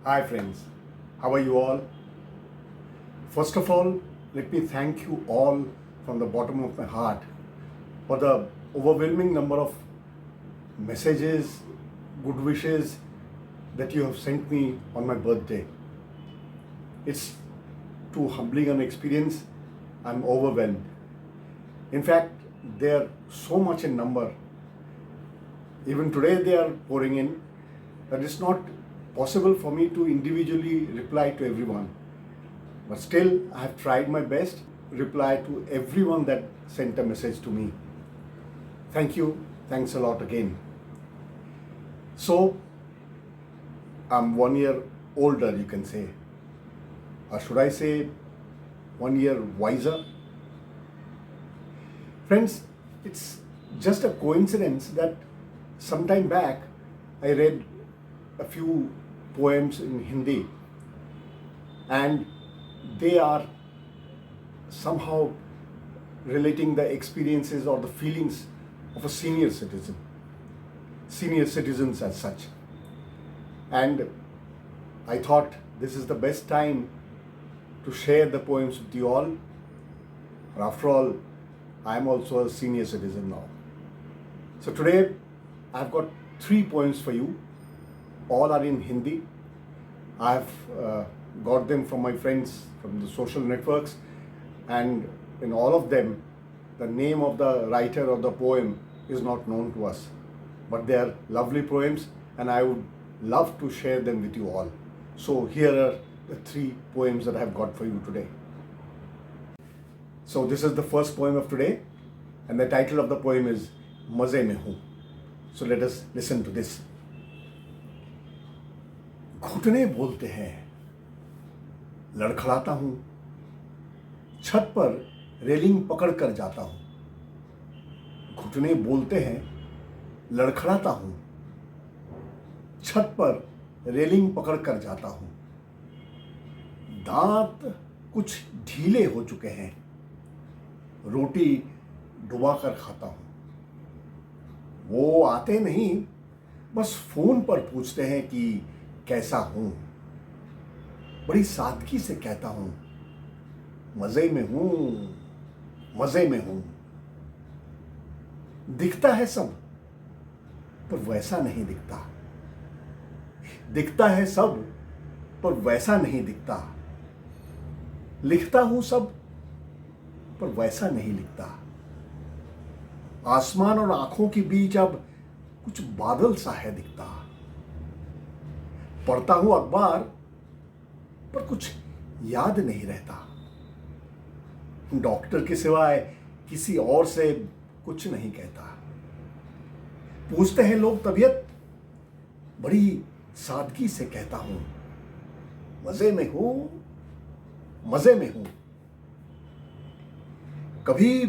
Hi, friends. How are you all? First of all, let me thank you all from the bottom of my heart for the overwhelming number of messages, good wishes that you have sent me on my birthday. It's too humbling an experience. I'm overwhelmed. In fact, they are so much in number. Even today, they are pouring in that it's not possible for me to individually reply to everyone. But still, I have tried my best to reply to everyone that sent a message to me. Thank you. Thanks a lot again. So, I'm 1 year older, you can say. Or should I say 1 year wiser? Friends, it's just a coincidence that some time back I read a few poems in Hindi, and they are somehow relating the experiences or the feelings of a senior citizens as such. And I thought this is the best time to share the poems with you all. After all, I am also a senior citizen now. So today I've got 3 poems for you. All are in Hindi. I've got them from my friends from the social networks, and in all of them, the name of the writer or the poem is not known to us. But they are lovely poems, and I would love to share them with you all. So here are the 3 poems that I've got for you today. So this is the first poem of today, and the title of the poem is Maze Mein Hoon. So let us listen to this. घुटने बोलते हैं, लड़खड़ाता हूं, छत पर railing पकड़ कर जाता हूं। घुटने बोलते हैं, लड़खड़ाता हूं, छत पर रेलिंग पकड़ कर जाता हूं। दांत कुछ ढीले हो चुके हैं, रोटी डुबा कर खाता हूं। वो आते नहीं, बस फोन पर पूछते हैं कि कैसा हूं। बड़ी सादगी से कहता हूं, मजे में हूं, मजे में हूं। दिखता है सब, पर वैसा नहीं दिखता। दिखता है सब, पर वैसा नहीं दिखता। लिखता हूं सब, पर वैसा नहीं लिखता। आसमान और आंखों के बीच अब कुछ बादल सा है दिखता। पढ़ता हूं अखबार, पर कुछ याद नहीं रहता। डॉक्टर के सिवाय किसी और से कुछ नहीं कहता। पूछते हैं लोग तबीयत, बड़ी सादगी से कहता हूं, मजे में हूं, मजे में हूं। कभी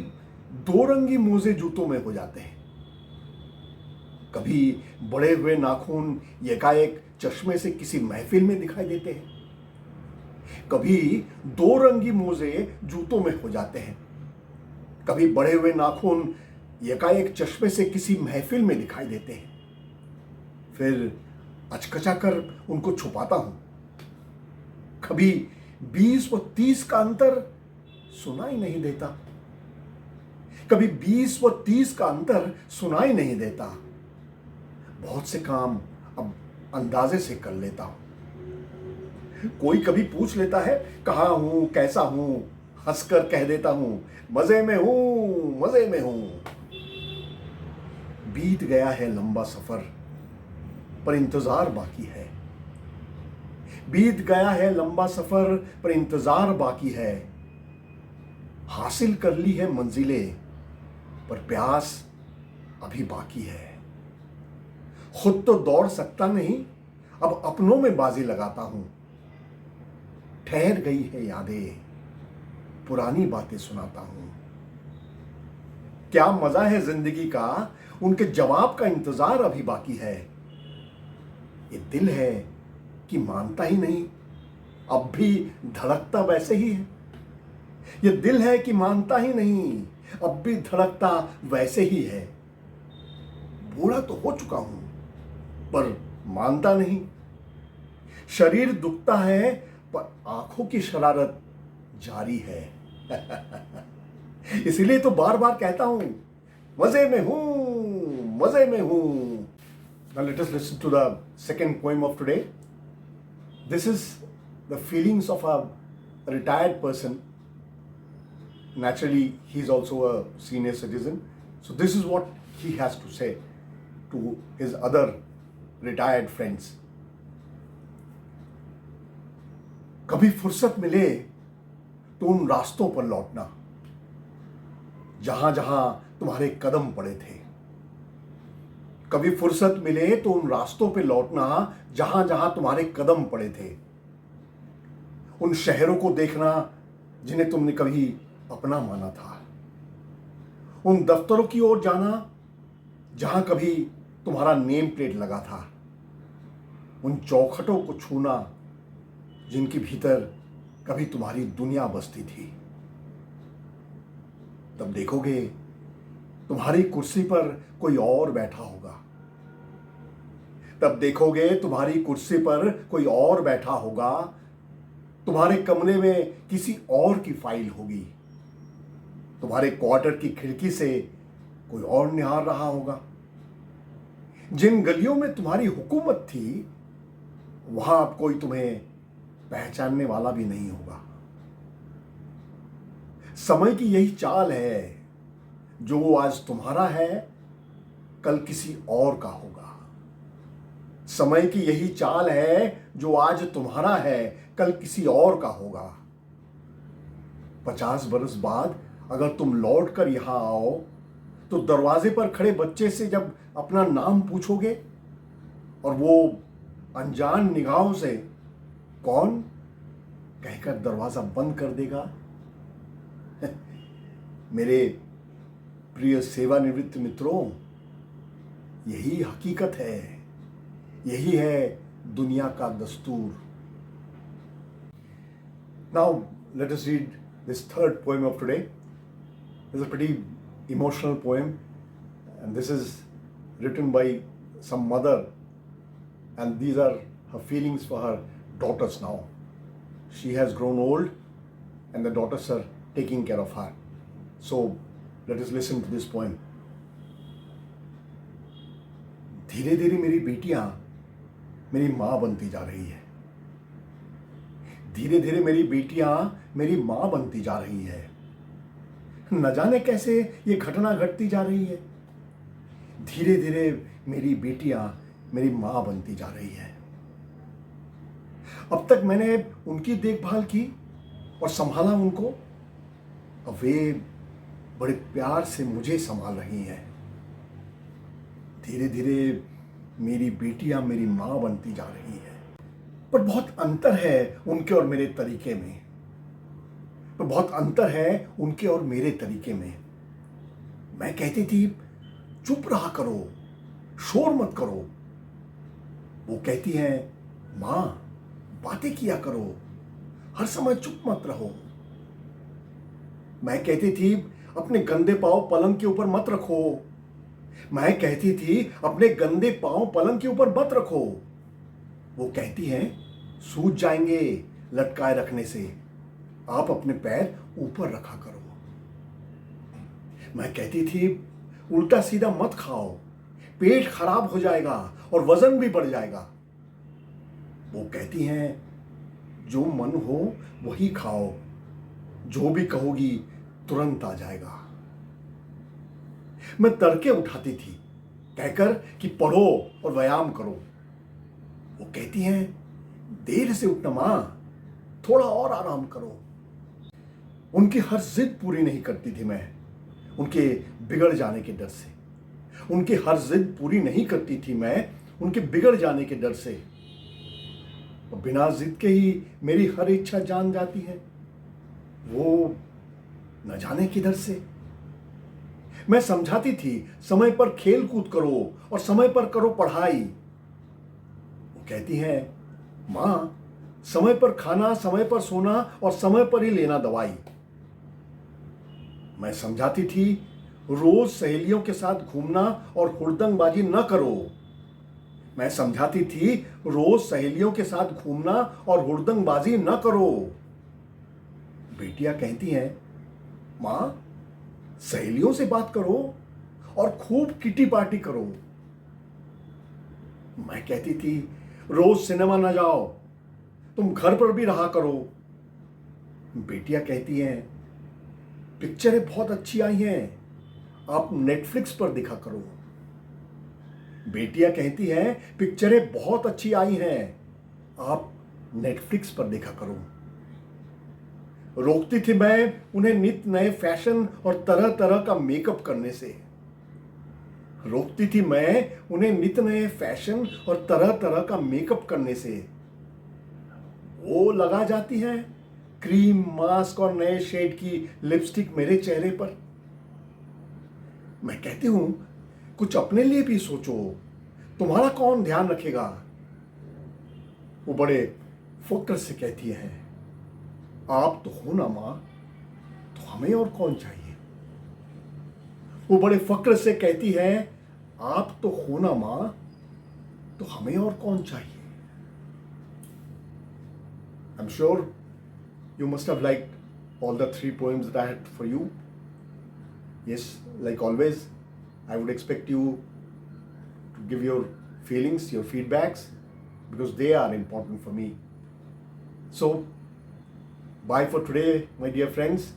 2 रंगी मोजे जूतों में हो जाते हैं। कभी बड़े हुए नाखून एकाएक चश्मे से किसी महफिल में दिखाई देते हैं। कभी 2 रंगी मोजे जूतों में हो जाते हैं। कभी बड़े हुए नाखून एकाएक चश्मे से किसी महफिल में दिखाई देते हैं। फिर अचकचा कर उनको छुपाता हूं। कभी 20 व 30 का अंतर सुनाई नहीं देता। कभी 20 व 30 का अंतर सुनाई नहीं देता। बहुत से काम अब अंदाजे से कर लेता हूं। कोई कभी पूछ लेता है, कहाँ हूं, कैसा हूं, हंसकर कह देता हूं, मजे में हूं, मजे में हूं। बीत गया है लंबा सफर, पर इंतजार बाकी है। बीत गया है लंबा सफर, पर इंतजार बाकी है। हासिल कर ली है मंजिलें, पर प्यास अभी बाकी है। खुद तो दौड़ सकता नहीं, अब अपनों में बाजी लगाता हूं। ठहर गई है यादें, पुरानी बातें सुनाता हूं। क्या मजा है जिंदगी का, उनके जवाब का इंतजार अभी बाकी है। ये दिल है कि मानता ही नहीं, अब भी धड़कता वैसे ही है। ये दिल है कि मानता ही नहीं, अब भी धड़कता वैसे ही है। बूढ़ा तो हो चुका हूं, पर मानता नहीं। शरीर दुखता है पर आंखों की शरारत जारी है। इसीलिए तो बार बार कहता हूं, मजे में हूं, मजे में हूं। Now let us listen to the second poem of today. This is the feelings of a retired person. Naturally, he is also a senior citizen. So this is what he has to say to his other retired friends. कभी फुर्सत मिले तो उन रास्तों पर लौटना जहां जहां तुम्हारे कदम पड़े थे। कभी फुर्सत मिले तो उन रास्तों पे लौटना जहां जहां तुम्हारे कदम पड़े थे। उन शहरों को देखना जिन्हें तुमने कभी अपना माना था। उन दफ्तरों की ओर जाना जहां कभी तुम्हारा नेम प्लेट लगा था। उन चौखटों को छूना जिनके भीतर कभी तुम्हारी दुनिया बसती थी। तब देखोगे तुम्हारी कुर्सी पर कोई और बैठा होगा। तब देखोगे तुम्हारी कुर्सी पर कोई और बैठा होगा। तुम्हारे कमरे में किसी और की फाइल होगी। तुम्हारे क्वार्टर की खिड़की से कोई और निहार रहा होगा। जिन गलियों में तुम्हारी हुकूमत थी वहां अब कोई तुम्हें पहचानने वाला भी नहीं होगा। समय की यही चाल है, जो आज तुम्हारा है कल किसी और का होगा। समय की यही चाल है, जो आज तुम्हारा है कल किसी और का होगा। 50 बरस बाद अगर तुम लौट कर यहां आओ तो दरवाजे पर खड़े बच्चे से जब अपना नाम पूछोगे और वो अनजान निगाहों से कौन कहकर दरवाजा बंद कर देगा। मेरे प्रिय सेवानिवृत्त मित्रों, यही हकीकत है, यही है दुनिया का दस्तूर। Now let us read this third poem of today. This is a pretty emotional poem, and this is written by some mother, and these are her feelings for her daughters now. She has grown old and the daughters are taking care of her. So let us listen to this poem. धीरे धीरे मेरी बेटियां मेरी मां बनती जा रही है। धीरे धीरे मेरी बेटियां मेरी मां बनती जा रही है। न जाने कैसे ये घटना घटती जा रही है। धीरे धीरे मेरी बेटियां मेरी मां बनती जा रही है। अब तक मैंने उनकी देखभाल की और संभाला उनको, अब वे बड़े प्यार से मुझे संभाल रही हैं। धीरे धीरे मेरी बेटियां मेरी मां बनती जा रही हैं। पर बहुत अंतर है उनके और मेरे तरीके में। पर बहुत अंतर है उनके और मेरे तरीके में। मैं कहती थी चुप रहा करो, शोर मत करो। वो कहती हैं मां बातें किया करो, हर समय चुप मत रहो। मैं कहती थी अपने गंदे पांव पलंग के ऊपर मत रखो। मैं कहती थी अपने गंदे पांव पलंग के ऊपर मत रखो। वो कहती हैं सूज जाएंगे लटकाए रखने से, आप अपने पैर ऊपर रखा करो। मैं कहती थी उल्टा सीधा मत खाओ, पेट खराब हो जाएगा और वजन भी बढ़ जाएगा। वो कहती हैं जो मन हो वही खाओ, जो भी कहोगी तुरंत आ जाएगा। मैं तड़के उठाती थी कहकर कि पढ़ो और व्यायाम करो। वो कहती हैं देर से उठना मां, थोड़ा और आराम करो। उनकी हर जिद पूरी नहीं करती थी मैं, उनके बिगड़ जाने के डर से। उनकी हर जिद पूरी नहीं करती थी मैं, उनके बिगड़ जाने के डर से। और बिना जिद के ही मेरी हर इच्छा जान जाती है, वो न जाने किधर से। मैं समझाती थी समय पर खेल कूद करो और समय पर करो पढ़ाई। वो कहती हैं मां समय पर खाना, समय पर सोना और समय पर ही लेना दवाई। मैं समझाती थी रोज सहेलियों के साथ घूमना और हुड़दंगबाजी न करो, मैं समझाती थी रोज सहेलियों के साथ घूमना और हुड़दंगबाजी न करो। बेटियां कहती हैं, मां सहेलियों से बात करो और खूब किटी पार्टी करो। मैं कहती थी रोज सिनेमा ना जाओ, तुम घर पर भी रहा करो। बेटियां कहती हैं पिक्चरें बहुत अच्छी आई हैं, आप नेटफ्लिक्स पर देखा करो। बेटियां कहती हैं पिक्चरें बहुत अच्छी आई हैं, आप नेटफ्लिक्स पर देखा करो। रोकती थी मैं उन्हें नित नए फैशन और तरह तरह का मेकअप करने से। रोकती थी मैं उन्हें नित नए फैशन और तरह तरह का मेकअप करने से। वो लगा जाती हैं क्रीम, मास्क और नए शेड की लिपस्टिक मेरे चेहरे पर। मैं कहती हूं कुछ अपने लिए भी सोचो, तुम्हारा कौन ध्यान रखेगा। वो बड़े फक्र से कहती है, आप तो हो ना मां, तो हमें और कौन चाहिए। वो बड़े फक्र से कहती है, आप तो हो ना मां, तो हमें और कौन चाहिए। I'm sure you must have liked all the 3 poems that I had for you. Yes, like always, I would expect you to give your feelings, your feedbacks, because they are important for me. So, bye for today, my dear friends.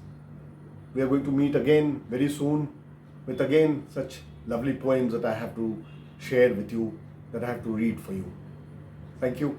We are going to meet again very soon with again such lovely poems that I have to share with you, that I have to read for you. Thank you.